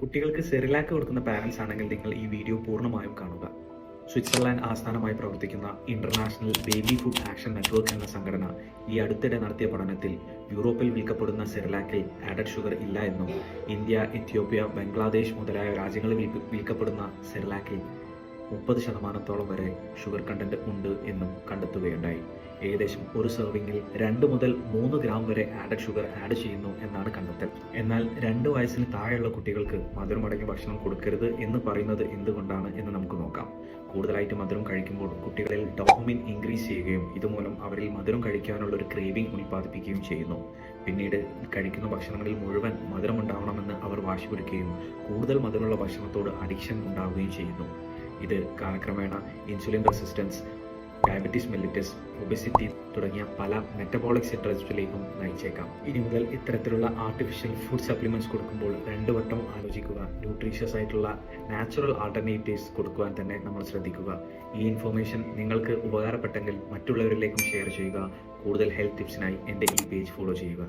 കുട്ടികൾക്ക് സെറിലാക്ക് കൊടുക്കുന്ന പാരൻസ് ആണെങ്കിൽ നിങ്ങൾ ഈ വീഡിയോ പൂർണ്ണമായും കാണുക. സ്വിറ്റ്സർലാൻഡ് ആസ്ഥാനമായി പ്രവർത്തിക്കുന്ന international baby food action network എന്ന സംഘടന ഈ അടുത്തിടെ നടത്തിയ പഠനത്തിൽ യൂറോപ്പിൽ വിൽക്കപ്പെടുന്ന സെറിലാക്കിൽ ആഡഡ് ഷുഗർ ഇല്ല എന്നും ഇന്ത്യ, എത്യോപ്യ, ബംഗ്ലാദേശ് മുതലായ രാജ്യങ്ങളിൽ വിൽക്കപ്പെടുന്ന സെറിലാക്കിൽ 30% വരെ ഷുഗർ കണ്ടന്റ് ഉണ്ട് എന്നും കണ്ടെത്തുകയുണ്ടായി. ഏകദേശം ഒരു സെർവിങ്ങിൽ 2 മുതൽ 3 ഗ്രാം വരെ ആഡഡ് ഷുഗർ ആഡ് ചെയ്യുന്നു എന്നാണ് കണ്ടെത്തൽ. എന്നാൽ 2 വയസ്സിന് താഴെയുള്ള കുട്ടികൾക്ക് മധുരമടങ്ങിയ ഭക്ഷണം കൊടുക്കരുത് എന്ന് പറയുന്നത് എന്തുകൊണ്ടാണ് എന്ന് നമുക്ക് നോക്കാം. കൂടുതലായിട്ട് മധുരം കഴിക്കുമ്പോൾ കുട്ടികളിൽ ഡോപമിൻ ഇൻക്രീസ് ചെയ്യുകയും ഇതുമൂലം അവരിൽ മധുരം കഴിക്കാനുള്ള ഒരു ക്രേവിംഗ് ഉൽപ്പാദിപ്പിക്കുകയും ചെയ്യുന്നു. പിന്നീട് കഴിക്കുന്ന ഭക്ഷണങ്ങളിൽ മുഴുവൻ മധുരം ഉണ്ടാവണമെന്ന് അവർ വാശി പിടിക്കുകയും കൂടുതൽ മധുരമുള്ള ഭക്ഷണത്തോട് അഡിക്ഷൻ ഉണ്ടാവുകയും ചെയ്യുന്നു. ഇത് കാലക്രമേണ insulin resistance, diabetes mellitus, obesity തുടങ്ങിയ പല മെറ്റബോളിക് സിൻഡ്രോംസിലേക്കും നയിച്ചേക്കാം. ഇനി മുതൽ ഇത്തരത്തിലുള്ള ആർട്ടിഫിഷ്യൽ ഫുഡ് സപ്ലിമെന്റ്സ് കൊടുക്കുമ്പോൾ 2 വട്ടം ആലോചിക്കുക. ന്യൂട്രീഷ്യസ് ആയിട്ടുള്ള നാച്ചുറൽ ആൾട്ടർനേറ്റീവ്സ് കൊടുക്കുവാൻ തന്നെ നമ്മൾ ശ്രദ്ധിക്കുക. ഈ ഇൻഫർമേഷൻ നിങ്ങൾക്ക് ഉപകാരപ്പെട്ടെങ്കിൽ മറ്റുള്ളവരിലേക്കും ഷെയർ ചെയ്യുക. കൂടുതൽ ഹെൽത്ത് ടിപ്സിനായി എൻ്റെ ഈ പേജ് ഫോളോ ചെയ്യുക.